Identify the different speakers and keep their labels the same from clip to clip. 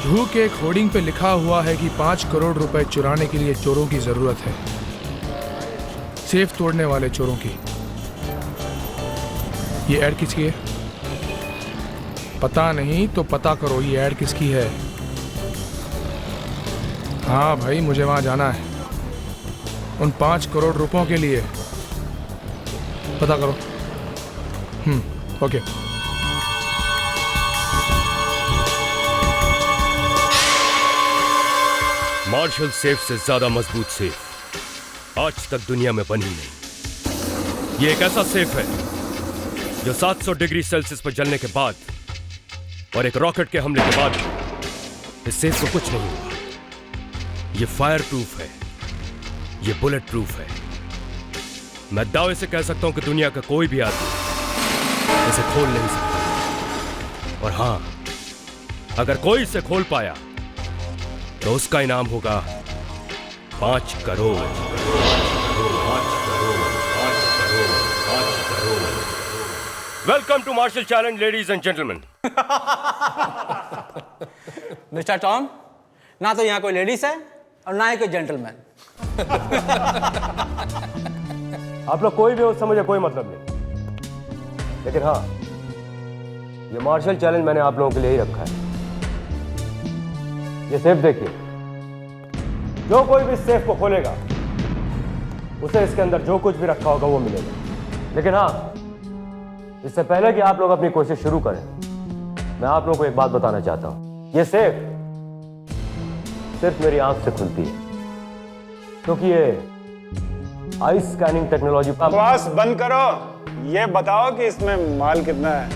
Speaker 1: जू के एक होर्डिंग पे लिखा हुआ है कि 5 करोड़ रुपए चुराने के लिए चोरों की जरूरत है, सेफ तोड़ने वाले चोरों की। ये ऐड किसकी है? पता नहीं तो पता करो, ये ऐड किसकी है? हाँ भाई, मुझे वहां जाना है उन 5 करोड़ रुपयों के लिए। पता करो। ओके।
Speaker 2: मार्शल सेफ से ज्यादा मजबूत सेफ आज तक दुनिया में बनी नहीं। ये एक ऐसा सेफ है जो 700 डिग्री सेल्सियस पर जलने के बाद और एक रॉकेट के हमले के बाद इस सेफ को कुछ नहीं हुआ। ये फायर प्रूफ है, ये बुलेट प्रूफ है। मैं दावे से कह सकता हूं कि दुनिया का कोई भी आदमी इसे खोल नहीं सकता। और हां, अगर कोई इसे खोल पाया तो उसका इनाम होगा 5 crore. Welcome to marshal challenge ladies and gentleman.
Speaker 3: Mister Tom, ना तो यहाँ कोई लेडीज है और ना ही कोई जेंटलमैन।
Speaker 2: आप लोग कोई भी हो समझे कोई मतलब नहीं, लेकिन हाँ, ये मार्शल चैलेंज मैंने आप लोगों के लिए ही रखा है। ये सेफ देखिए, जो कोई भी इस सेफ को खोलेगा उसे इसके अंदर जो कुछ भी रखा होगा वो मिलेगा। लेकिन हाँ, इससे पहले कि आप लोग अपनी कोशिश शुरू करें, मैं आप लोगों को एक बात बताना चाहता हूं। ये सेफ सिर्फ मेरी आंख से खुलती है, क्योंकि ये आई स्कैनिंग टेक्नोलॉजी।
Speaker 4: बकवास बंद करो, ये बताओ कि इसमें माल कितना है।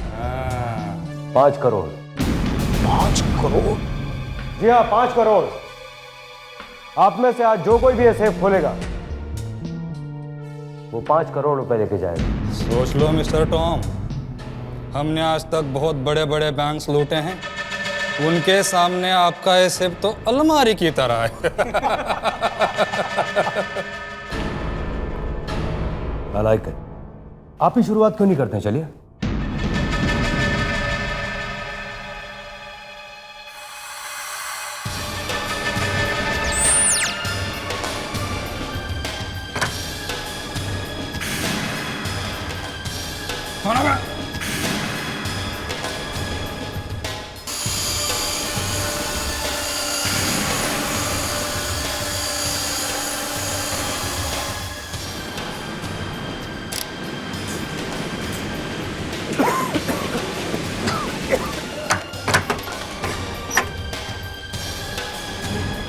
Speaker 2: 5 करोड़।
Speaker 4: 5 करोड़?
Speaker 2: जी हाँ, 5 करोड़। आप में से आज जो कोई भी ये सेफ खोलेगा वो 5 करोड़ रुपए लेके जाएगा।
Speaker 5: सोच लो मिस्टर टॉम, हमने आज तक बहुत बड़े बड़े बैंक्स लूटे हैं, उनके सामने आपका ये सेफ तो अलमारी की तरह है।
Speaker 2: I like it। आप ही शुरुआत क्यों नहीं करते हैं? चलिए।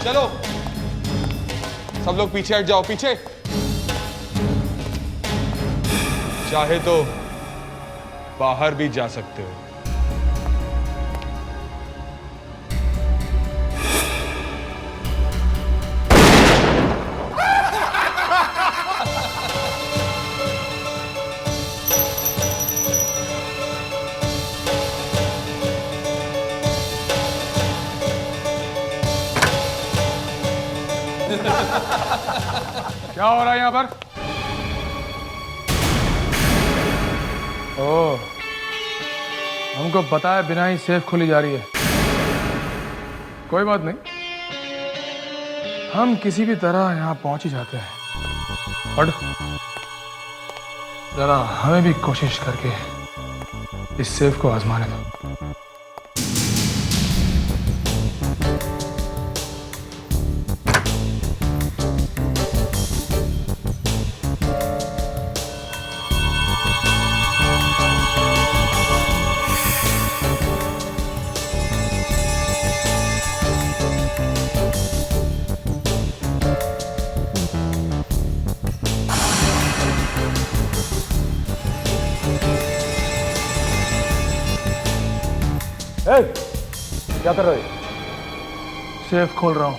Speaker 6: चलो सब लोग पीछे हट जाओ, पीछे। चाहे तो बाहर भी जा सकते हो।
Speaker 1: क्या हो रहा है यहाँ पर? ओह, हमको पता है बिना ही सेफ खोली जा रही है। कोई बात नहीं, हम किसी भी तरह यहाँ पहुंच ही जाते हैं। और जरा हमें भी कोशिश करके इस सेफ को आजमाने दो।
Speaker 2: क्या कर रहे हो?
Speaker 1: सेफ खोल रहा हूं।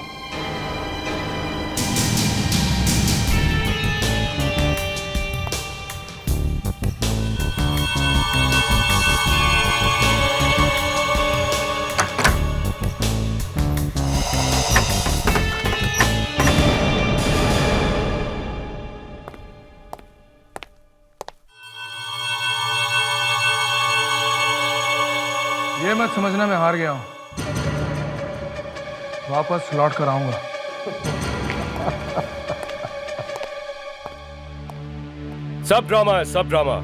Speaker 1: ये मत समझना मैं हार गया हूं। वापस लौट कर आऊंगा।
Speaker 2: सब ड्रामा है, सब ड्रामा।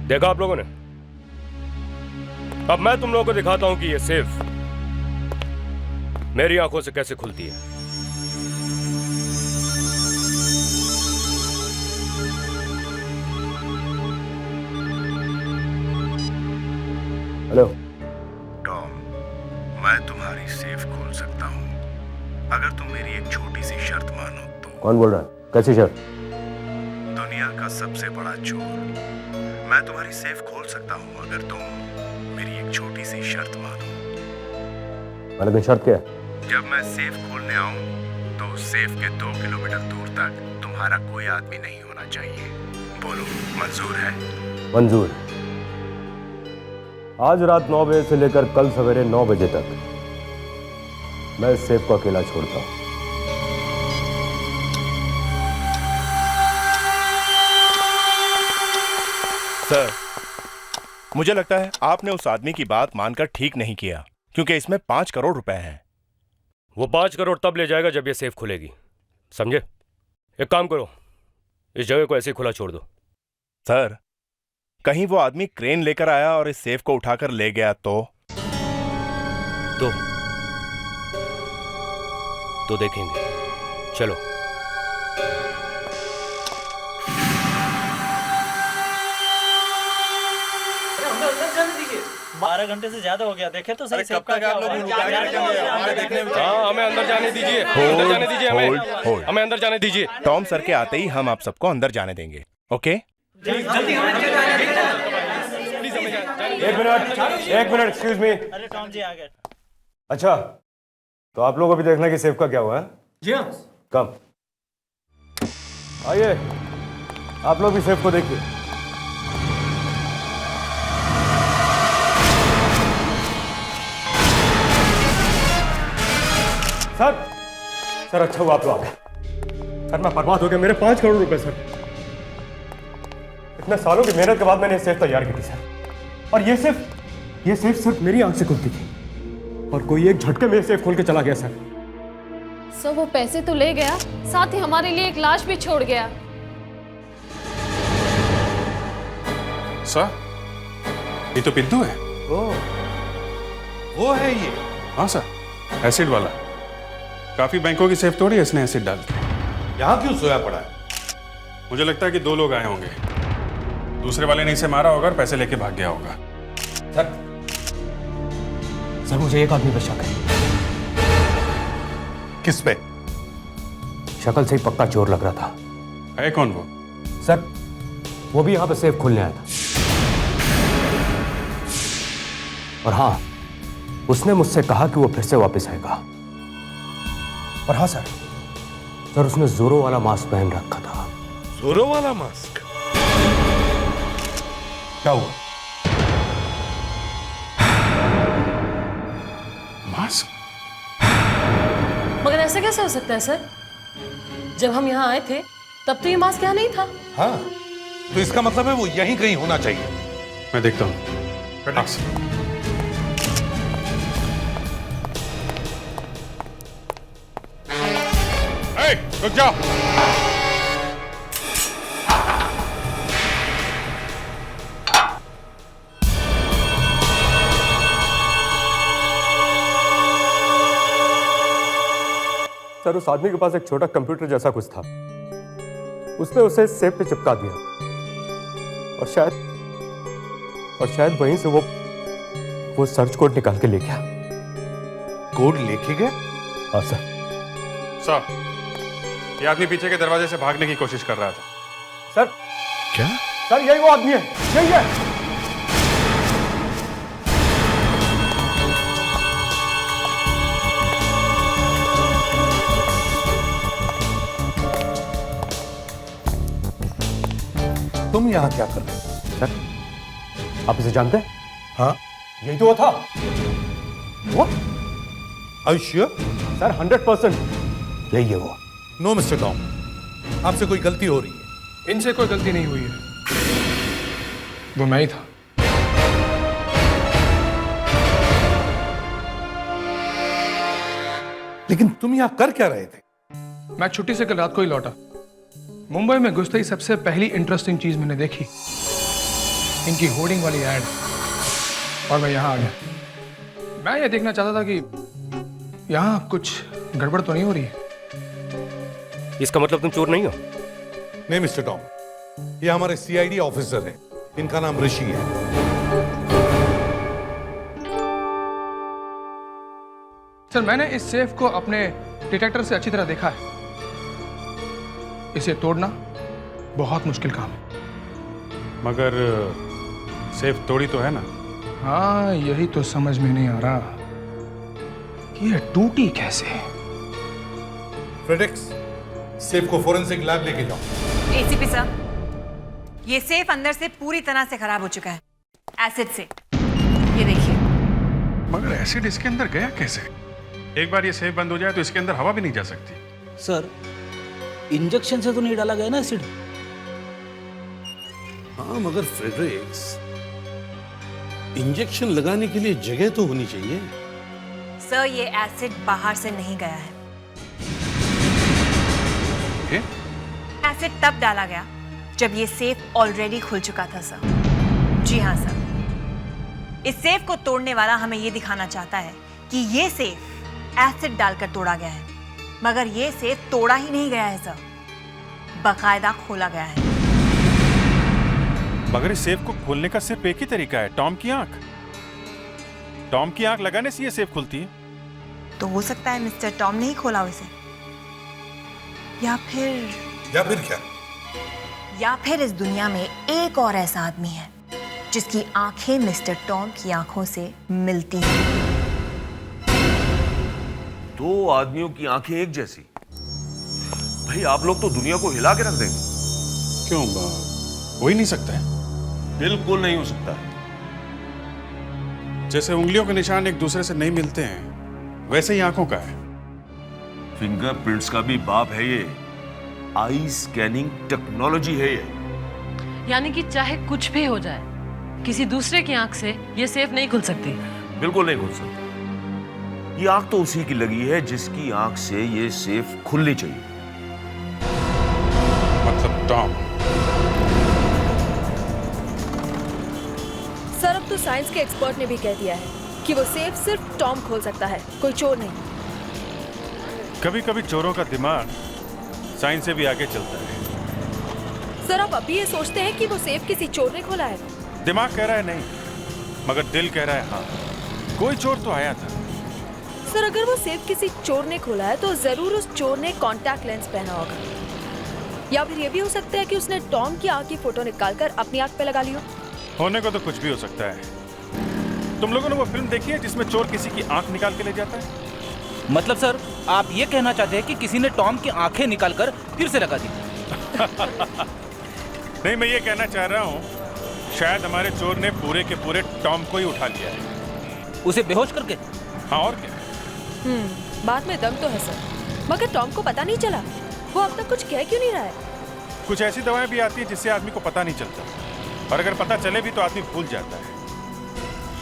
Speaker 2: देखा आप लोगों ने? अब मैं तुम लोगों को दिखाता हूं कि ये सेफ मेरी आंखों से कैसे खुलती है। हेलो
Speaker 7: टॉम, मैं तुम्हारी सेफ खोल सकता हूँ अगर तुम मेरी एक छोटी सी शर्त मानो तो।
Speaker 2: कौन बोल रहा है? कैसी शर्त?
Speaker 7: दुनिया का सबसे बड़ा चोर, मैं तुम्हारी सेफ खोल सकता हूँ अगर तुम मेरी एक छोटी सी शर्त मानो।
Speaker 2: मैंने शर्त क्या है?
Speaker 7: जब मैं सेफ खोलने आऊँ तो सेफ के 2 किलोमीटर दूर तक तुम्हारा कोई आदमी नहीं होना चाहिए। बोलो, मंजूर है?
Speaker 2: मंजूर। आज रात 9 बजे से लेकर कल सवेरे 9 बजे तक मैं इस सेफ को अकेला छोड़ता हूं।
Speaker 8: सर, मुझे लगता है आपने उस आदमी की बात मानकर ठीक नहीं किया, क्योंकि इसमें 5 करोड़ रुपए हैं।
Speaker 2: वो 5 करोड़ तब ले जाएगा जब ये सेफ खुलेगी, समझे? एक काम करो, इस जगह को ऐसे ही खुला छोड़ दो।
Speaker 8: सर, कहीं वो आदमी क्रेन लेकर आया और इस सेफ को उठाकर ले गया तो
Speaker 2: देखेंगे। चलो।
Speaker 9: 12 घंटे से ज्यादा हो गया। देखे तो सही सेफ का क्या हो रहा है?
Speaker 2: हाँ, हमें अंदर जाने दीजिए। अंदर जाने दीजिए हमें। हमें अंदर जाने दीजिए।
Speaker 8: टॉम सर के आते ही हम आप सबको अंदर जाने देंगे। ओके?
Speaker 2: एक मिनट, एक्सक्यूज मी।
Speaker 9: अरे टॉम जी आ गए।
Speaker 2: अच्छा, तो आप लोगों को भी देखना कि सेफ का क्या हुआ है?
Speaker 3: जी हाँ।
Speaker 2: कम आइए, आप लोग भी सेफ को देखिए। सर अच्छा हुआ आप लोग आ गए। सर मैं बर्बाद हो गया, मेरे 5 करोड़ रुपए सर। इतने सालों की मेहनत के बाद मैंने सेफ तैयार की थी सर, और ये सेफ सिर्फ मेरी आंख से खुलती थी, और कोई एक झटके में सेफ खोल के चला गया सर।
Speaker 10: सर वो पैसे तो ले गया, साथ ही हमारे लिए एक लाश भी छोड़ गया।
Speaker 6: सर, ये तो पिंटू है।
Speaker 5: वो है ये?
Speaker 6: हाँ सर, एसिड वाला। काफी बैंकों की सेफ तोड़ी इसने एसिड डाल के।
Speaker 5: यहाँ क्यों सोया पड़ा है?
Speaker 6: मुझे लगता है कि 2 लोग आए होंगे। दूसरे वाले ने इसे मारा होगा और पैसे लेके भाग गया होगा।
Speaker 2: सर मुझे एक आदमी पे शक है।
Speaker 5: किस पे?
Speaker 2: शक्ल से ही पक्का चोर लग रहा था।
Speaker 6: है कौन वो?
Speaker 2: सर वो भी यहां पे सेफ खोलने आया था, और हाँ, उसने मुझसे कहा कि वो फिर से वापस आएगा। और हाँ सर उसने जोरो वाला मास्क पहन रखा था।
Speaker 5: जोरो वाला मास्क? क्या हुआ?
Speaker 6: मास्क?
Speaker 10: मगर ऐसा कैसे हो सकता है सर? जब हम यहाँ आए थे तब तो ये मास्क यहाँ नहीं था।
Speaker 5: हाँ, तो इसका मतलब है वो यहीं कहीं होना चाहिए।
Speaker 6: मैं देखता हूँ। रुक जाओ।
Speaker 2: सर उस आदमी के पास एक छोटा कंप्यूटर जैसा कुछ था, उसने उसे सेफ पे चिपका दिया, और शायद वहीं से वो सर्च कोड निकाल के ले गया।
Speaker 5: कोड लेके गए?
Speaker 2: हाँ सर।
Speaker 6: सर, ये आदमी पीछे के दरवाजे से भागने की कोशिश कर रहा था।
Speaker 2: सर
Speaker 8: क्या?
Speaker 2: सर यही वो आदमी है, यही है।
Speaker 5: तुम यहाँ क्या कर रहे हो?
Speaker 2: सर आप इसे जानते हैं?
Speaker 5: हाँ,
Speaker 2: यही तो वो था। वो?
Speaker 5: श्योर?
Speaker 2: सर 100% यही है वो।
Speaker 5: नो मिस्टर टॉम, आपसे कोई गलती हो रही है।
Speaker 1: इनसे कोई गलती नहीं हुई है, वो मैं ही था।
Speaker 11: लेकिन तुम यहाँ कर क्या रहे थे?
Speaker 1: मैं छुट्टी से कल रात को ही लौटा। मुंबई में घुसते ही सबसे पहली इंटरेस्टिंग चीज मैंने देखी, इनकी होर्डिंग वाली एड, और मैं यहाँ आ गया। मैं ये देखना चाहता था कि यहाँ कुछ गड़बड़ तो नहीं हो रही है।
Speaker 2: इसका मतलब तुम चोर नहीं हो?
Speaker 11: नहीं मिस्टर टॉम, ये हमारे सीआईडी ऑफिसर हैं, इनका नाम ऋषि है।
Speaker 1: सर, मैंने इस सेफ को अपने डिटेक्टर से अच्छी तरह देखा है। इसे तोड़ना बहुत मुश्किल काम है।
Speaker 6: मगर सेफ तोड़ी तो है ना?
Speaker 1: हाँ, यही तो समझ में नहीं आ रहा कि ये टूटी कैसे।
Speaker 11: फ्रेडेक्स, सेफ को फोरेंसिक लैब लेके जाओ।
Speaker 12: एसीपी साहब, ये सेफ अंदर से पूरी तरह से खराब हो चुका है, एसिड से। ये देखिए।
Speaker 6: मगर एसिड इसके अंदर गया कैसे? एक बार ये सेफ बंद हो जाए तो इसके अंदर हवा भी नहीं जा सकती।
Speaker 9: सर, इंजेक्शन से तो नहीं डाला गया ना एसिड?
Speaker 11: हाँ, मगर फ्रेडरिक्स, इंजेक्शन लगाने के लिए जगह तो होनी चाहिए।
Speaker 12: सर, ये एसिड बाहर से नहीं गया है। एसिड तब डाला गया जब ये सेफ ऑलरेडी खुल चुका था सर। जी हाँ सर, इस सेफ को तोड़ने वाला हमें ये दिखाना चाहता है कि ये सेफ एसिड डालकर तोड़ा गया है, मगर ये सेफ तोड़ा ही नहीं गया है सर, बाकायदा खोला गया है।
Speaker 6: मगर इस सेफ को खोलने का सिर्फ एक ही तरीका है, टॉम की आंख। टॉम की आंख लगाने से ये सेफ खुलती है।
Speaker 12: तो हो सकता है मिस्टर टॉम ने ही खोला उसे, या फिर
Speaker 11: क्या?
Speaker 12: या फिर इस दुनिया में एक और ऐसा आदमी है जिसकी आंखें मिस्टर टॉम की आंखों से मिलती हैं।
Speaker 13: दो आदमियों की आंखें एक जैसी? भाई आप लोग तो दुनिया को हिला के रख देंगे।
Speaker 6: क्यों? हो ही नहीं सकता है।
Speaker 13: बिल्कुल नहीं हो सकता है।
Speaker 6: जैसे उंगलियों के निशान एक दूसरे से नहीं मिलते हैं, वैसे ही आंखों का है।
Speaker 13: फिंगरप्रिंट्स का भी बाप है ये। आई स्कैनिंग टेक्नोलॉजी है ये।
Speaker 10: यानी कि चाहे कुछ भी हो जाए, किसी दूसरे की आंख से ये सेफ नहीं खुल सकती।
Speaker 13: बिल्कुल नहीं खुल सकती। ये आंख तो उसी की लगी है जिसकी आंख से ये सेफ खुलनी चाहिए।
Speaker 6: मतलब टॉम।
Speaker 14: सर, अब तो साइंस के एक्सपर्ट ने भी कह दिया है कि वो सेफ सिर्फ टॉम खोल सकता है, कोई चोर नहीं।
Speaker 6: कभी कभी चोरों का दिमाग साइंस से भी आगे चलता है।
Speaker 14: सर, आप अभी ये सोचते हैं कि वो सेफ किसी चोर ने खोला है?
Speaker 6: दिमाग कह रहा है नहीं, मगर दिल कह रहा है हाँ, कोई चोर तो आया था।
Speaker 14: सर, अगर वो सेफ किसी चोर ने खोला है तो जरूर उस चोर ने कॉन्टैक्ट लेंस पहना होगा, या फिर ये भी हो सकता है कि उसने टॉम की आंख की फोटो निकालकर अपनी आंख पे लगा ली हो।
Speaker 6: होने को तो कुछ भी हो सकता है। तुम लोगों ने वो फिल्म देखी है जिसमें चोर किसी की आंख निकाल के ले जाता है?
Speaker 9: मतलब सर, आप ये कहना चाहते हैं कि किसी ने टॉम की आंखें निकालकर फिर से लगा दी?
Speaker 6: नहीं, मैं ये कहना चाह रहा हूँ, शायद हमारे चोर ने पूरे के पूरे टॉम को ही उठा लिया है।
Speaker 9: उसे बेहोश करके?
Speaker 6: हाँ, और क्या।
Speaker 14: बात में दम तो है सर, मगर टॉम को पता नहीं चला। वो अब तक कुछ कह क्यों नहीं रहा है?
Speaker 6: कुछ ऐसी दवाएं भी आती है जिससे आदमी को पता नहीं चलता, और अगर पता चले भी तो आदमी भूल जाता है।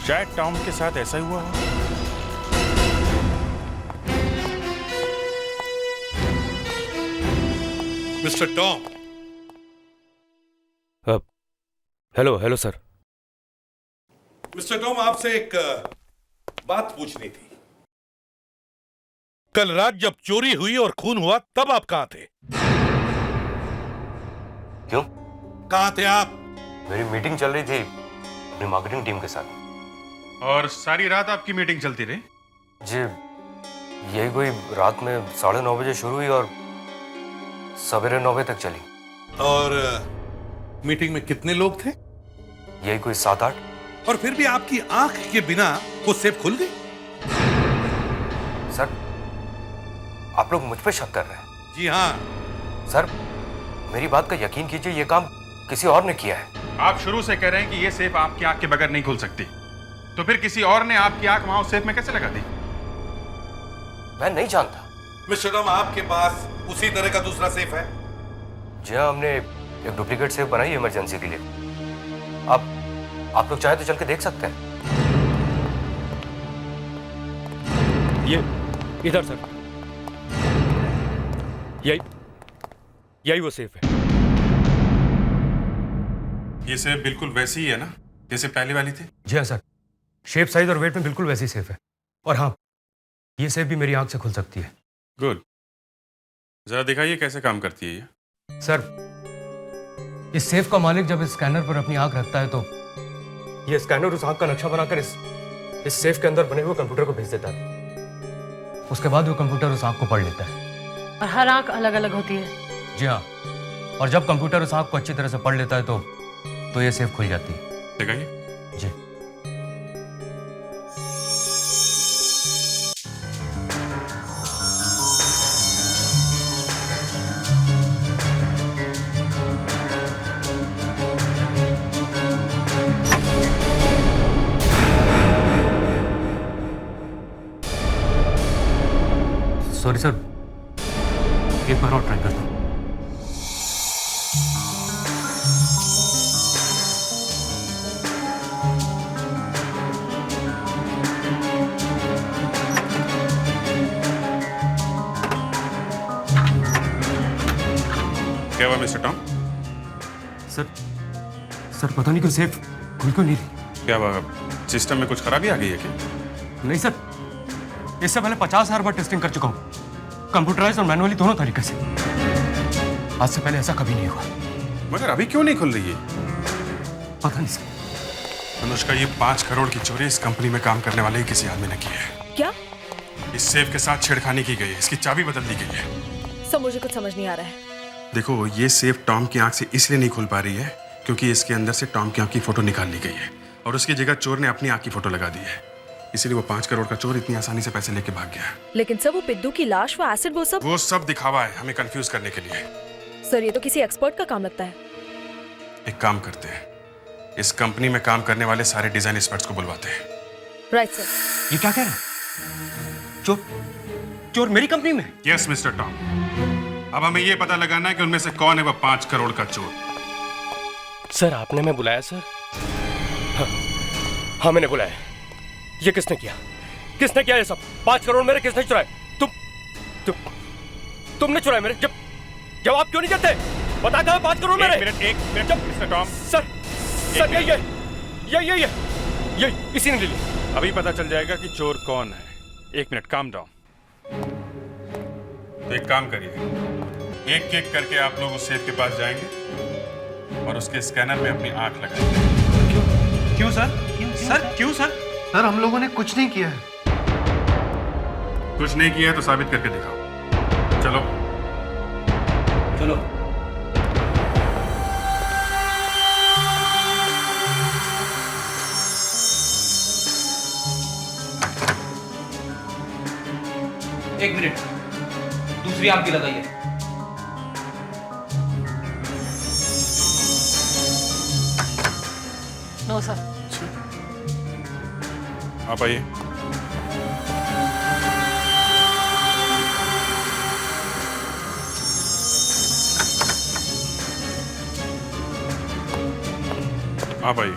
Speaker 6: शायद टॉम के साथ ऐसा ही हुआ हो।
Speaker 11: Mister Tom.
Speaker 2: Hello sir.
Speaker 11: Mister Tom, आपसे एक बात पूछनी थी। कल रात जब चोरी हुई और खून हुआ तब आप कहां थे?
Speaker 2: क्यों?
Speaker 11: कहां थे आप?
Speaker 2: मेरी मीटिंग चल रही थी अपनी मार्केटिंग टीम के साथ।
Speaker 6: और सारी रात आपकी मीटिंग चलती रही?
Speaker 2: जी, यही कोई रात में 9:30 बजे शुरू हुई और सवेरे 9 बजे तक चली।
Speaker 11: और मीटिंग में कितने लोग थे?
Speaker 2: यही कोई 7-8।
Speaker 11: और फिर भी आपकी आंख के बिना वो सेफ खुल गई?
Speaker 2: सर, आप लोग मुझ पे शक कर रहे हैं?
Speaker 11: जी हाँ।
Speaker 2: सर, मेरी बात का यकीन कीजिए, ये काम किसी और ने किया है।
Speaker 6: आप शुरू से कह रहे हैं कि ये सेफ आपकी आंख के बगैर नहीं खुल सकती, तो फिर किसी और ने आपकी आंख वहां उस सेफ में कैसे लगा दी?
Speaker 2: मैं नहीं जानता।
Speaker 11: मिस्टर टॉम, आपके पास उसी तरह का दूसरा सेफ है?
Speaker 2: जी हाँ, हमने एक डुप्लीकेट सेफ बनाई है इमरजेंसी के लिए। आप लोग चाहे तो चल के देख सकते हैं। ये इधर सर। यही वो सेफ है।
Speaker 6: ये सेफ बिल्कुल वैसी ही है ना जैसे पहले वाली थी?
Speaker 2: जी हाँ सर, शेप, साइज और वेट में बिल्कुल वैसी सेफ है। और हाँ, ये सेफ भी मेरी आंख से खुल सकती है।
Speaker 6: गुड, जरा दिखाइए कैसे काम करती है ये।
Speaker 2: सर, इस सेफ का मालिक जब इस स्कैनर पर अपनी आंख रखता है तो ये स्कैनर उस आंख का नक्शा बनाकर इस सेफ के अंदर बने हुए कंप्यूटर को भेज देता है। उसके बाद वो कंप्यूटर उस आंख को पढ़ लेता है।
Speaker 10: और हर आंख अलग अलग होती है?
Speaker 2: जी हाँ, और जब कंप्यूटर उस आंख को अच्छी तरह से पढ़ लेता है तो ये सेफ खुल जाती है।
Speaker 6: दिखाइए।
Speaker 2: जी। सॉरी सर, एक बार और ट्राई करता हूँ।
Speaker 6: क्या हुआ मिस्टर टॉम?
Speaker 2: सर पता नहीं क्यों सेफ खुल क्यों नहीं रही।
Speaker 6: क्या हुआ, सिस्टम में कुछ खराबी आ गई है क्या?
Speaker 2: नहीं सर, इससे पहले 50,000 बार टेस्टिंग कर चुका हूँ, कंप्यूटराइज और मैनुअली दोनों तरीके से। आज से पहले ऐसा कभी नहीं हुआ।
Speaker 6: मगर अभी क्यों नहीं खुल रही है?
Speaker 2: पता नहीं सर।
Speaker 6: अनुष्का, ये 5 करोड़ की चोरी इस कंपनी में काम करने वाले ही किसी आदमी ने की है।
Speaker 14: क्या?
Speaker 6: इस सेफ के साथ छेड़खानी की गई है, इसकी चाबी बदल दी गई है।
Speaker 14: सब मुझे कुछ समझ नहीं आ रहा है।
Speaker 6: देखो, ये सेफ टॉम की आंख से इसलिए नहीं खुल पा रही है क्योंकि इसके अंदर से टॉम की आंख की फोटो निकाल ली गई है और उसकी जगह चोर ने अपनी आंख की फोटो लगा दी है। इसीलिए वो 5 करोड़ का चोर इतनी आसानी से पैसे लेके भाग गया।
Speaker 14: लेकिन सर, वो पिद्दू की लाश, वो एसिड, वो
Speaker 6: सब दिखावा है हमें कंफ्यूज करने के लिए।
Speaker 14: सर, ये तो किसी एक्सपर्ट का काम लगता है।
Speaker 6: एक काम करते हैं, इस कंपनी में काम करने वाले सारे डिजाइन एक्सपर्ट्स को बुलवाते हैं।
Speaker 14: Right sir.
Speaker 2: ये क्या कह रहे हैं? चोर मेरी कंपनी में?
Speaker 6: यस मिस्टर टॉम, अब हमें ये पता लगाना है कि उनमें से कौन है वो 5 करोड़ का चोर।
Speaker 2: सर, आपने मैं बुलाया सर? हाँ, मैंने बुलाया। ये किसने किया? किसने किया ये सब? 5 करोड़ मेरे किसने चुराए? तुमने चुराए मेरे? जवाब क्यों नहीं देते? बता कहाँ 5 करोड़ मेरे?
Speaker 6: एक मिनट मिस्टर टॉम।
Speaker 2: सर ये इसी ने ले लिया।
Speaker 6: अभी पता चल जाएगा कि चोर कौन है। 1 मिनट, काम डाउन। तो एक काम करिए, एक एक करके आप लोग उस सेफ के पास जाएंगे और उसके स्कैनर में अपनी आंख लगाएंगे।
Speaker 15: क्यों सर? क्यों सर? सर, हम लोगों ने कुछ नहीं किया है।
Speaker 6: कुछ नहीं किया है तो साबित करके दिखाओ। चलो।
Speaker 9: एक मिनट, दूसरी आंख भी लगाइए।
Speaker 10: No sir.
Speaker 6: आप आइए। आप आइए।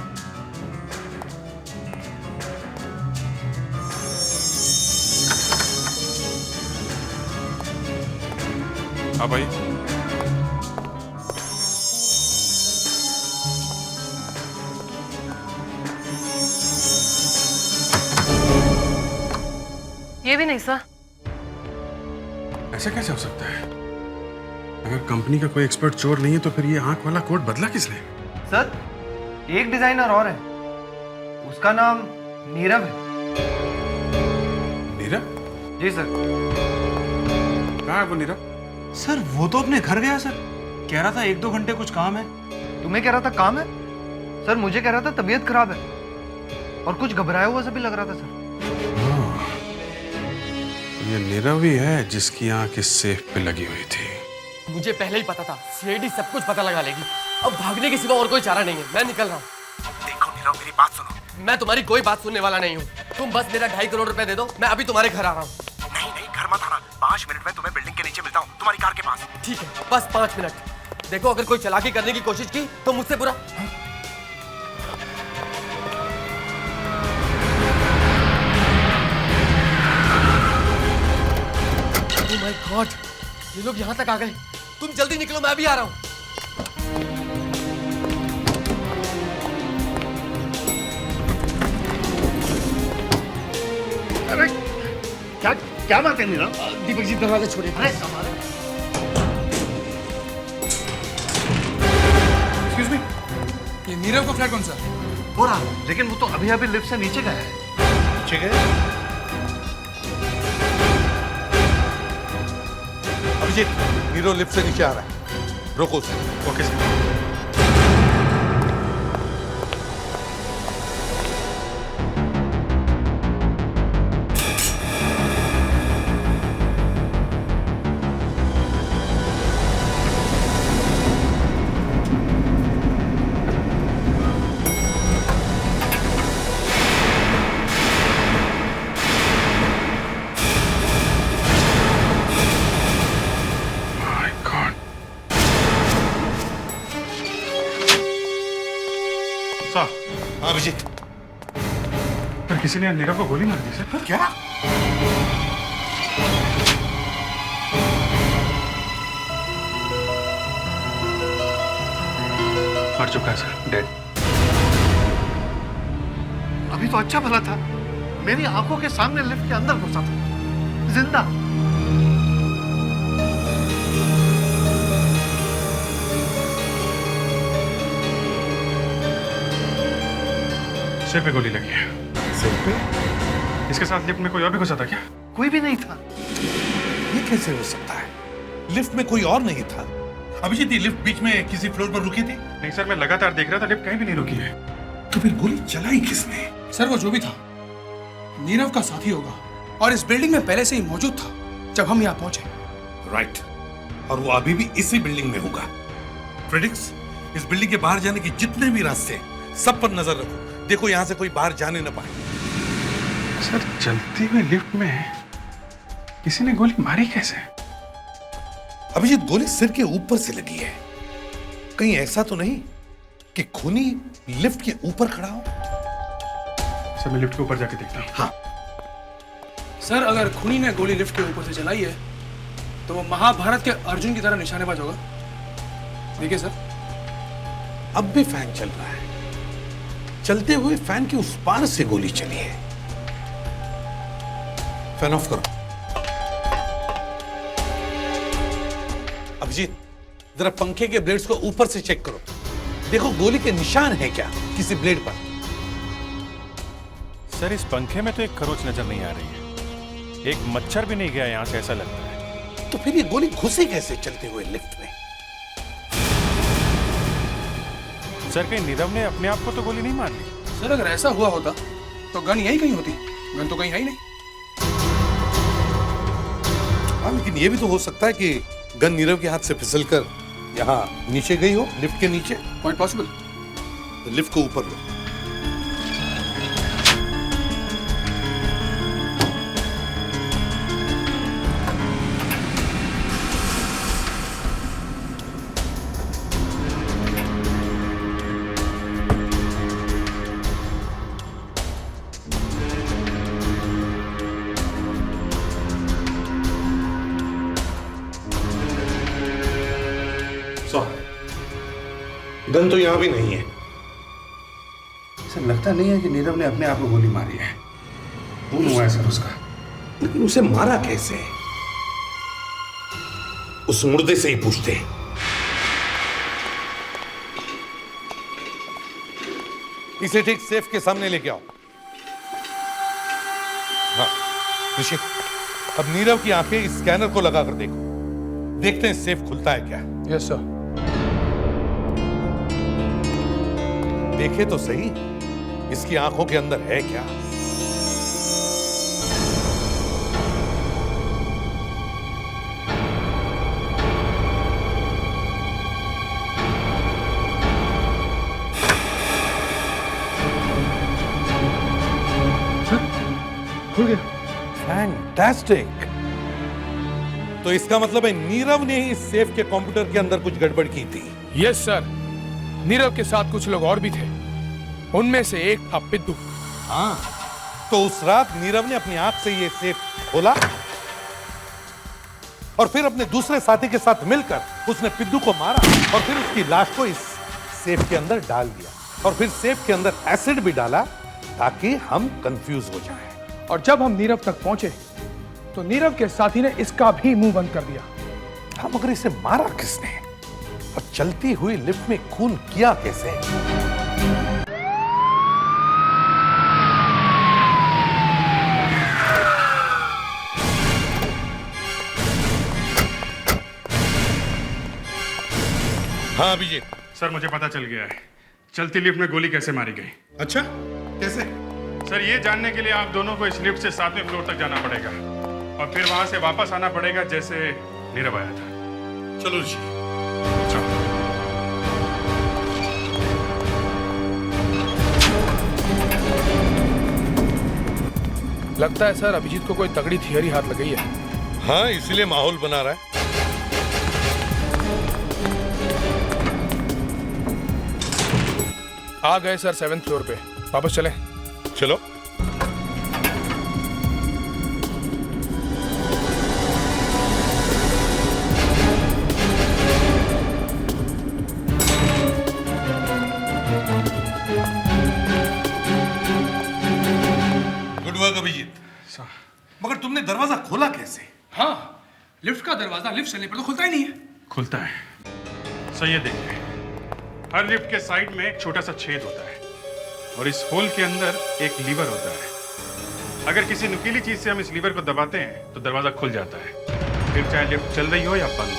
Speaker 6: आप आइए।
Speaker 10: ये भी नहीं सर।
Speaker 6: ऐसा कैसे हो सकता है? अगर कंपनी का कोई एक्सपर्ट चोर नहीं है तो फिर ये आंख वाला कोड बदला किसने?
Speaker 15: सर, एक डिजाइनर और है, उसका नाम नीरव है।
Speaker 6: नीरव?
Speaker 15: जी सर।
Speaker 6: कहाँ है वो नीरव?
Speaker 15: सर, वो तो अपने घर गया सर। कह रहा था 1-2 घंटे कुछ काम है। तुम्हें कह रहा था काम है? सर, मुझे कह रहा था तबीयत खराब है और कुछ घबराया हुआ सा भी लग रहा था सर।
Speaker 6: ये नीरव ही है जिसकी आंख इस सेफ पे लगी हुई थी।
Speaker 16: मुझे पहले ही पता था, सीआईडी सब कुछ पता लगा लेगी। अब भागने के सिवा और कोई चारा नहीं है। मैं निकल रहा हूँ।
Speaker 7: देखो नीरव, मेरी बात सुनो।
Speaker 16: मैं तुम्हारी कोई बात सुनने वाला नहीं हूँ। तुम बस मेरा 2.5 करोड़ रुपए दे दो, मैं अभी तुम्हारे घर आ रहा हूँ।
Speaker 7: नहीं, घर मत आना। 5 मिनट में तुम्हें बिल्डिंग के नीचे मिलता हूँ, तुम्हारी कार के पास।
Speaker 16: ठीक है, बस 5 मिनट। देखो, अगर कोई चालाकी करने की कोशिश की तो मुझसे बुरा। Oh my God! ये लोग यहाँ तक आ गए। तुम जल्दी निकलो, मैं भी आ रहा हूँ।
Speaker 11: अरे क्या क्या बात है नीरव?
Speaker 16: दीपक जी दरवाजा छोड़िए।
Speaker 11: अरे
Speaker 1: एक्सक्यूज मी, ये नीरव का फ्लैट कौन सा?
Speaker 11: हो रहा, लेकिन वो तो अभी अभी लिफ्ट से नीचे गया है। नीचे गए? अभिजीत, नीरव लिफ्ट से नीचे आ रहा है, रोको उसे।
Speaker 6: Okay sir.
Speaker 11: हाँ अभिजीत।
Speaker 6: पर किसी ने नीरव को गोली मार दी सर।
Speaker 11: क्या?
Speaker 6: मर चुका है सर, डेड।
Speaker 11: अभी तो अच्छा भला था, मेरी आंखों के सामने लिफ्ट के अंदर घुसा था, जिंदा।
Speaker 6: सिर पे गोली लगी है।
Speaker 11: सिर पे?
Speaker 6: इसके साथ लिफ्ट में कोई और भी घुसा था क्या?
Speaker 11: कोई भी नहीं था। ये कैसे हो सकता है? लिफ्ट में कोई और नहीं था। अभिजीत, ये लिफ्ट बीच में किसी फ्लोर पर रुकी थी?
Speaker 6: नहीं सर, मैं लगातार देख रहा था, लिफ्ट कहीं भी नहीं रुकी है।
Speaker 11: तो फिर गोली चलाई किसने?
Speaker 1: सर वो जो भी था नीरव का साथी होगा और इस बिल्डिंग में पहले से ही मौजूद था जब हम यहाँ पहुंचे।
Speaker 11: राइट, और वो अभी भी इसी बिल्डिंग में होगा। फ्रेडिक्स, इस बिल्डिंग के बाहर जाने के जितने भी रास्ते हैं, सब पर नजर रखो। देखो यहाँ से कोई बाहर जाने न पाए।
Speaker 6: सर चलती हुई लिफ्ट में किसी ने गोली मारी कैसे?
Speaker 11: अभिजीत, गोली सिर के ऊपर से लगी है। कहीं ऐसा तो नहीं कि खूनी लिफ्ट के ऊपर खड़ा हो?
Speaker 6: सर मैं लिफ्ट के ऊपर जाके देखता हूँ।
Speaker 11: हाँ
Speaker 1: सर अगर खूनी ने गोली लिफ्ट के ऊपर से चलाई है तो वो महाभारत के अर्जुन की तरह निशानेबाज होगा। देखिए सर,
Speaker 11: अब भी फैन चल रहा है। चलते हुए फैन के उस पार से गोली चली है। फैन ऑफ करो। अभिजीत, जरा पंखे के ब्लेड्स को ऊपर से चेक करो। देखो गोली के निशान है क्या किसी ब्लेड पर?
Speaker 8: सर इस पंखे में तो एक खरोच नजर नहीं आ रही है। एक मच्छर भी नहीं गया यहाँ से, ऐसा लगता है।
Speaker 11: तो फिर ये गोली घुसी कैसे चलते हुए लिफ्ट में?
Speaker 8: सर कहीं नीरव ने अपने आप को तो गोली नहीं मार ली?
Speaker 1: सर अगर ऐसा हुआ होता तो गन यही कहीं होती। गन तो कहीं है ही नहीं।
Speaker 11: हाँ, लेकिन ये भी तो हो सकता है कि गन नीरव के हाथ से फिसलकर यहाँ नीचे गई हो, लिफ्ट के नीचे।
Speaker 1: Quite possible.
Speaker 11: तो लिफ्ट को ऊपर लो। गन तो यहां भी नहीं है।
Speaker 6: सर लगता नहीं है कि नीरव ने अपने आप को गोली मारी है। खून हुआ है सर उसका।
Speaker 11: लेकिन उसे मारा कैसे? उस मुर्दे से ही पूछते हैं। इसे ठीक सेफ के सामने लेके आओ। हाँ ऋषि, अब नीरव की आंखें इस स्कैनर को लगाकर देखो। देखते हैं सेफ खुलता है क्या।
Speaker 1: Yes sir.
Speaker 11: देखे तो सही, इसकी आंखों के अंदर है क्या?
Speaker 6: खुल गया।
Speaker 11: फैंटास्टिक। तो इसका मतलब है नीरव ने ही इस सेफ के कंप्यूटर के अंदर कुछ गड़बड़ की थी।
Speaker 1: यस सर, नीरव के साथ कुछ लोग और भी थे। उनमें से एक था पिद्दू।
Speaker 11: हाँ, तो उस रात नीरव ने अपनी आंख से ये सेफ खोला और फिर अपने दूसरे साथी के साथ मिलकर उसने पिद्दू को मारा और फिर उसकी लाश को इस सेफ के अंदर डाल दिया और फिर सेफ के अंदर एसिड भी डाला ताकि हम कंफ्यूज हो जाएं।
Speaker 1: और जब हम नीरव तक पहुंचे तो नीरव के साथी ने इसका भी मुंह बंद कर दिया।
Speaker 11: हम मगर इसे मारा किसने और चलती हुई लिफ्ट में खून किया कैसे?
Speaker 6: हाँ अभिजीत सर, मुझे पता चल गया है चलती लिफ्ट में गोली कैसे मारी गई।
Speaker 11: अच्छा, कैसे?
Speaker 6: सर, ये जानने के लिए आप दोनों को इस लिफ्ट से 7वें फ्लोर तक जाना पड़ेगा और फिर वहां से वापस आना पड़ेगा जैसे नीरव आया था।
Speaker 11: चलो ऋषि।
Speaker 1: लगता है सर अभिजीत को कोई तगड़ी थियरी हाथ लग गई है।
Speaker 11: हाँ, इसीलिए माहौल बना रहा है।
Speaker 1: आ गए सर 7th फ्लोर पे, वापस चलें।
Speaker 11: चलो। Good work Abhijeet. मगर तुमने दरवाजा खोला कैसे?
Speaker 1: हाँ, लिफ्ट का दरवाजा लिफ्ट चलने पर तो खुलता ही नहीं है।
Speaker 6: खुलता है सर, ये देखिए, हर लिफ्ट के साइड में एक छोटा सा छेद होता है और इस होल के अंदर एक लीवर होता है। अगर किसी नुकीली चीज से हम इस लीवर को दबाते हैं तो दरवाजा खुल जाता है, फिर चाहे लिफ्ट चल रही हो या बंद।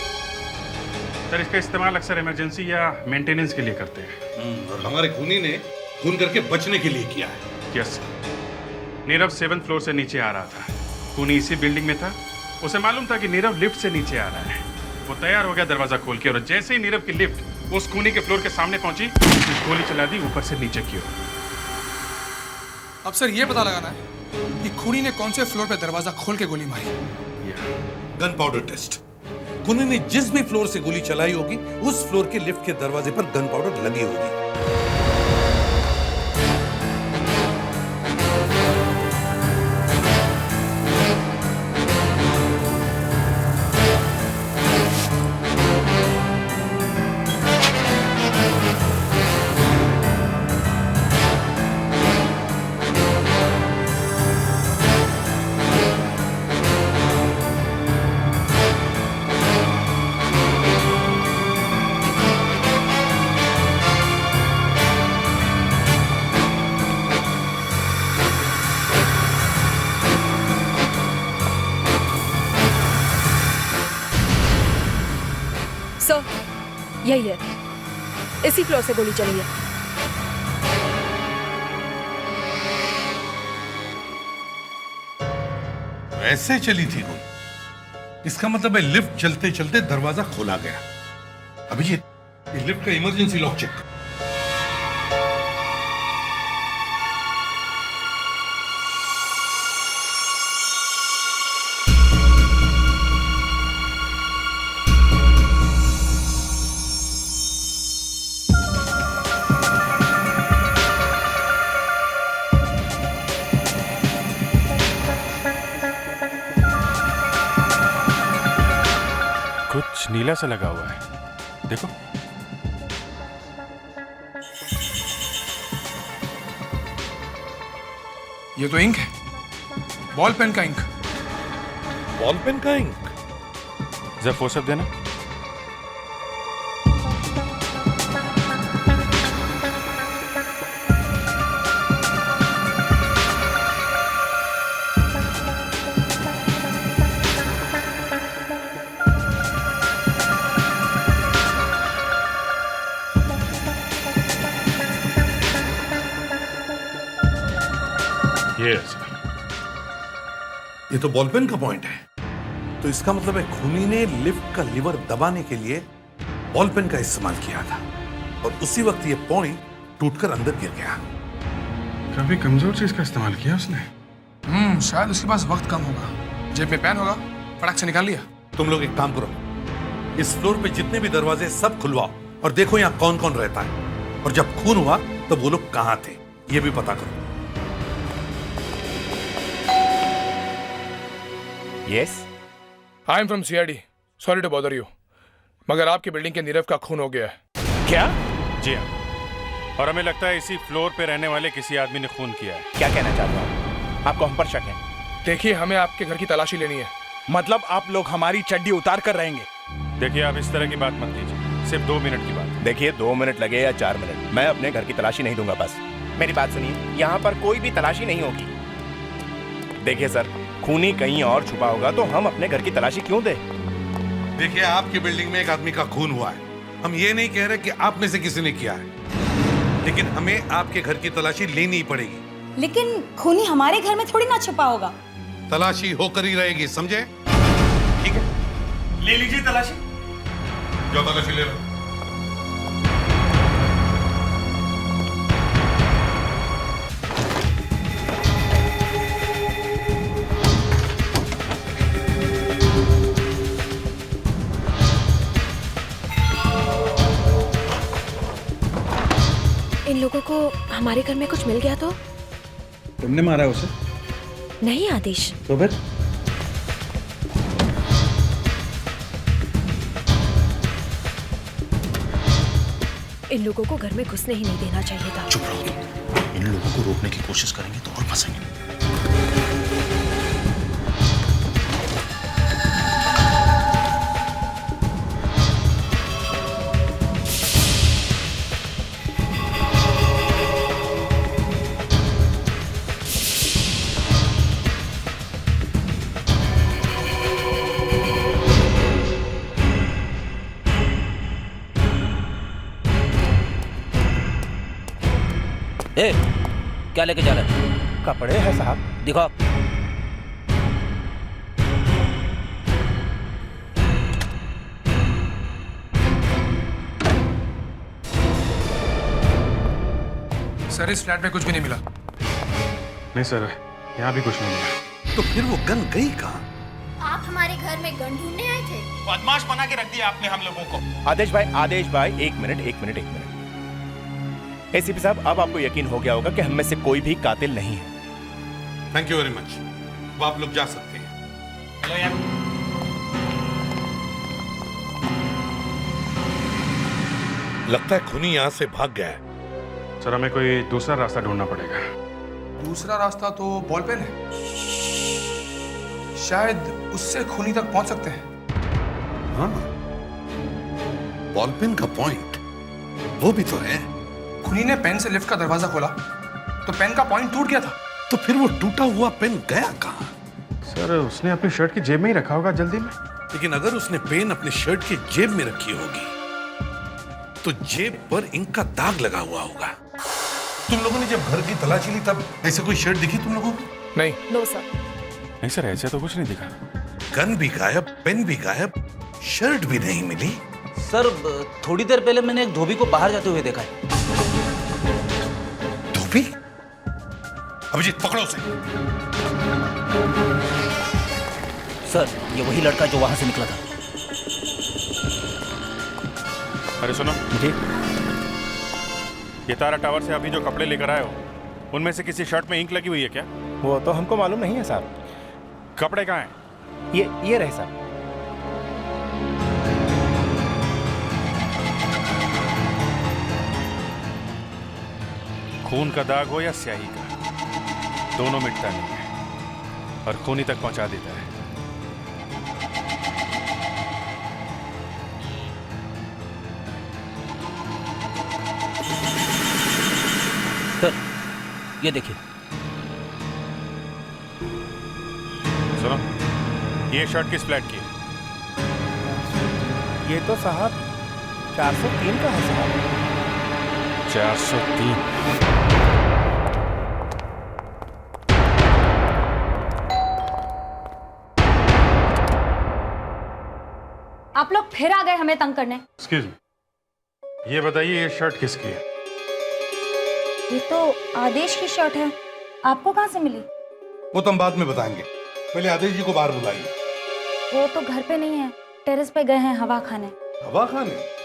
Speaker 6: सर, इसका इस्तेमाल अक्सर इमरजेंसी या मेंटेनेंस के लिए करते हैं।
Speaker 11: और हमारे खूनी ने खून करके बचने के लिए किया है।
Speaker 6: Yes sir. Nirav 7th floor से नीचे आ रहा था, खूनी इसी बिल्डिंग में था। उसे मालूम था कि नीरव लिफ्ट से नीचे आ रहा है। वो तैयार हो गया दरवाजा खोल के और जैसे ही नीरव की लिफ्ट उस खूनी के फ्लोर के सामने पहुंची, गोली चला दी ऊपर से नीचे की ओर।
Speaker 1: अब सर ये पता लगाना है कि खूनी ने कौन से फ्लोर पे दरवाजा खोल के गोली मारी।
Speaker 11: Gun powder taste. खूनी ने जिस भी फ्लोर से गोली चलाई होगी उस फ्लोर के लिफ्ट के दरवाजे पर गन पाउडर लगी होगी।
Speaker 14: यही है, इसी फ्लोर से गोली चली है।
Speaker 11: ऐसे चली थी गोली। इसका मतलब है लिफ्ट चलते चलते दरवाजा खोला गया। अभिजीत, ये लिफ्ट का इमरजेंसी लॉक चेक।
Speaker 8: कुछ नीला सा लगा हुआ है, देखो।
Speaker 1: ये तो इंक है, बॉल पेन का इंक।
Speaker 11: बॉल पेन का इंक?
Speaker 8: जरा फोर्स देना।
Speaker 11: ये तो बॉल पेन का पॉइंट है। तो इसका मतलब है खूनी ने लिफ्ट का लीवर दबाने के लिए बॉल पेन का इस्तेमाल किया था और उसी वक्त ये पॉइंट टूटकर अंदर गिर गया।
Speaker 6: काफी कमजोर चीज का इस्तेमाल किया उसने।
Speaker 1: शायद उसके पास वक्त कम होगा, जेब में पेन होगा, फटाक से निकाल लिया।
Speaker 11: तुम लोग एक काम करो, इस फ्लोर पे जितने भी दरवाजे सब खुलवाओ और देखो यहाँ कौन कौन रहता है, और जब खून हुआ तो वो लोग कहाँ थे ये भी पता करो।
Speaker 2: Yes?
Speaker 1: I am from CID. Sorry to bother you, मगर आपकी बिल्डिंग के नीरव का खून हो गया है।
Speaker 8: क्या?
Speaker 6: जी हाँ, और हमें लगता है इसी फ्लोर पे रहने वाले किसी आदमी ने खून किया है।
Speaker 8: क्या कहना चाहते हो? आपको हम पर शक है?
Speaker 1: देखिए, हमें आपके घर की तलाशी लेनी है।
Speaker 8: मतलब आप लोग हमारी चड्डी उतार कर रहेंगे?
Speaker 6: देखिए, आप इस तरह की बात मत कीजिए, सिर्फ 2 मिनट की बात।
Speaker 8: देखिए, 2 मिनट लगे या 4 मिनट, मैं अपने घर की तलाशी नहीं दूंगा। बस मेरी बात सुनिए, यहाँ पर कोई भी तलाशी नहीं होगी। देखिए सर, खूनी कहीं और छुपा होगा तो हम अपने घर की तलाशी क्यों दें?
Speaker 11: देखिए, आपकी बिल्डिंग में एक आदमी का खून हुआ है। हम ये नहीं कह रहे कि आप में से किसी ने किया है, लेकिन हमें आपके घर की तलाशी लेनी ही पड़ेगी।
Speaker 17: लेकिन खूनी हमारे घर में थोड़ी ना छुपा होगा।
Speaker 11: तलाशी होकर ही रहेगी, समझे?
Speaker 8: ठीक है, ले लीजिए तलाशी।
Speaker 11: जो तलाशी ले लो।
Speaker 14: इन लोगों को हमारे घर में कुछ मिल गया तो?
Speaker 11: तुमने मारा उसे?
Speaker 14: नहीं आदेश।
Speaker 11: तो फिर?
Speaker 14: इन लोगों को घर में घुसने ही नहीं देना चाहिए था।
Speaker 13: चुप रहो तुम। इन लोगों को रोकने की कोशिश करेंगे तो और फंसेंगे।
Speaker 9: ए, क्या लेके जा रहा है?
Speaker 8: कपड़े हैं साहब।
Speaker 9: दिखाओ।
Speaker 1: सर, इस फ्लैट में कुछ भी नहीं मिला।
Speaker 6: नहीं सर, यहाँ भी कुछ नहीं मिला।
Speaker 11: तो फिर वो गन गई कहाँ?
Speaker 17: आप हमारे घर में गन ढूंढने आए थे?
Speaker 8: बदमाश बना के रख दिया आपने हम लोगों को। आदेश भाई, एक मिनट। एसीपी साहब, अब आपको यकीन हो गया होगा कि हम में से कोई भी कातिल नहीं है।
Speaker 11: Thank you very much. अब आप लोग जा सकते हैं।
Speaker 8: हेलो यार।
Speaker 11: लगता है खूनी यहाँ से भाग गया है।
Speaker 6: सर, हमें कोई दूसरा रास्ता ढूंढना पड़ेगा।
Speaker 1: दूसरा रास्ता तो बॉल पेन है, शायद उससे खूनी तक पहुंच सकते हैं।
Speaker 11: हाँ, बॉल पेन का पॉइंट वो भी तो है।
Speaker 1: खूनी ने पेन से लिफ्ट का दरवाजा खोला तो पेन का पॉइंट टूट गया था।
Speaker 11: तो फिर वो टूटा हुआ पेन गया कहाँ?
Speaker 6: सर, उसने अपनी शर्ट की जेब में ही रखा होगा जल्दी में।
Speaker 11: लेकिन अगर उसने पेन अपनी शर्ट की जेब में रखी होगी तो जेब पर इंक का दाग लगा हुआ होगा। तुम लोगों ने जब घर की तलाशी ली तब ऐसे कोई शर्ट दिखी तुम लोगों को?
Speaker 1: नहीं।
Speaker 14: No sir.
Speaker 6: नहीं सर, ऐसे तो कुछ नहीं दिखा।
Speaker 11: गन भी गायब, पेन भी गायब, शर्ट भी नहीं मिली।
Speaker 9: सर, थोड़ी देर पहले मैंने एक धोबी को बाहर जाते हुए देखा है।
Speaker 11: धोबी? अभिजीत, पकड़ो उसे।
Speaker 9: सर, ये वही लड़का जो वहां से निकला था।
Speaker 6: अरे सुनो
Speaker 8: जी,
Speaker 6: ये तारा टावर से अभी जो कपड़े लेकर आए हो, उनमें से किसी शर्ट में इंक लगी हुई है क्या?
Speaker 8: वो तो हमको मालूम नहीं है साहब।
Speaker 6: कपड़े कहाँ हैं?
Speaker 8: ये रहे साहब।
Speaker 6: खून का दाग हो या स्याही का, दोनों मिटता नहीं है और खूनी तक पहुंचा देता है।
Speaker 9: सर, ये देखिए।
Speaker 6: सुनो, ये शर्ट किस फ्लैट की है?
Speaker 8: ये तो साहब 403 का है साहब।
Speaker 6: 403।
Speaker 17: आप लोग फिर आ गए हमें तंग करने।
Speaker 6: एक्सक्यूज मी, ये बताइए ये शर्ट किसकी है?
Speaker 17: ये तो आदेश की शर्ट है, आपको कहाँ से मिली?
Speaker 11: वो तो हम बाद में बताएंगे, पहले आदेश जी को बाहर बुलाइए।
Speaker 17: वो तो घर पे नहीं है, टेरेस पे गए हैं हवा खाने।
Speaker 11: हवा खाने?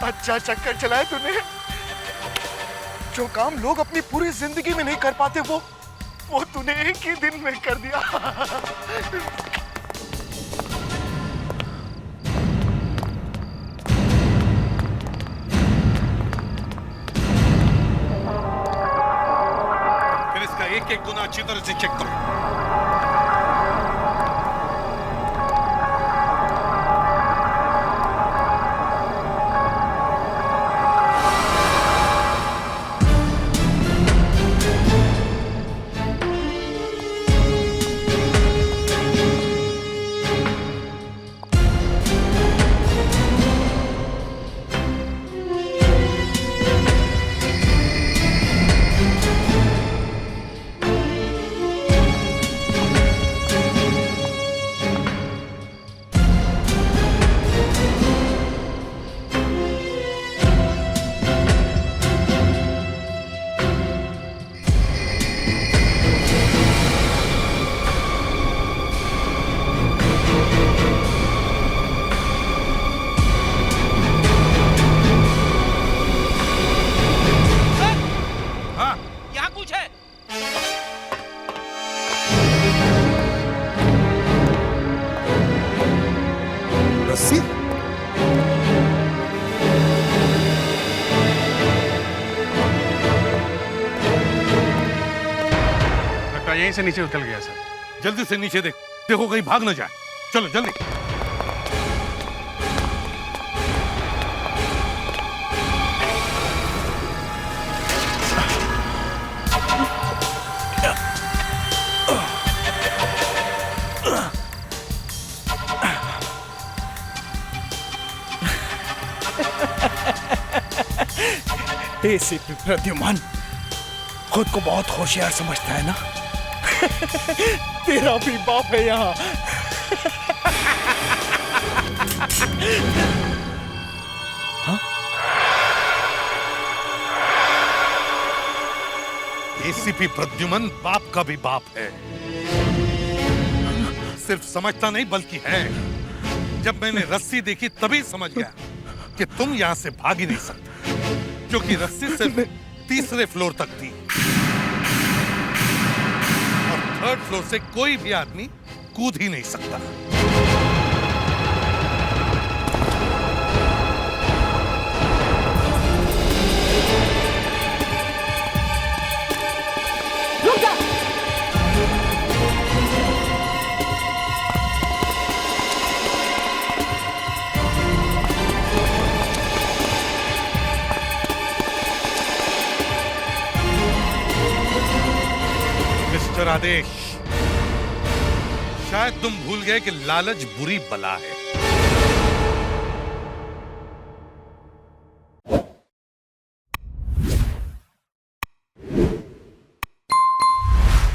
Speaker 7: अच्छा चक्कर चलाया तूने। जो काम लोग अपनी पूरी जिंदगी में नहीं कर पाते वो तूने एक ही दिन में कर दिया।
Speaker 11: फिर इसका एक एक गुना अच्छी तरह से चेक करो। रस्सी?
Speaker 6: लगता है यहीं से नीचे उतर गया सर।
Speaker 11: जल्दी से नीचे देखो कहीं भाग न जाए। चलो जल्दी।
Speaker 18: एसीपी प्रद्युमन खुद को बहुत होशियार समझता है ना? तेरा भी बाप है यहाँ।
Speaker 11: एसीपी प्रद्युमन बाप का भी बाप है। सिर्फ समझता नहीं बल्कि है। जब मैंने रस्सी देखी तभी समझ गया कि तुम यहां से भाग ही नहीं सकते, क्योंकि रस्सी सिर्फ तीसरे फ्लोर तक थी और थर्ड फ्लोर से कोई भी आदमी कूद ही नहीं सकता।
Speaker 18: रुक जा।
Speaker 11: मिस्टर आदेश, शायद तुम भूल गए कि लालच बुरी बला है।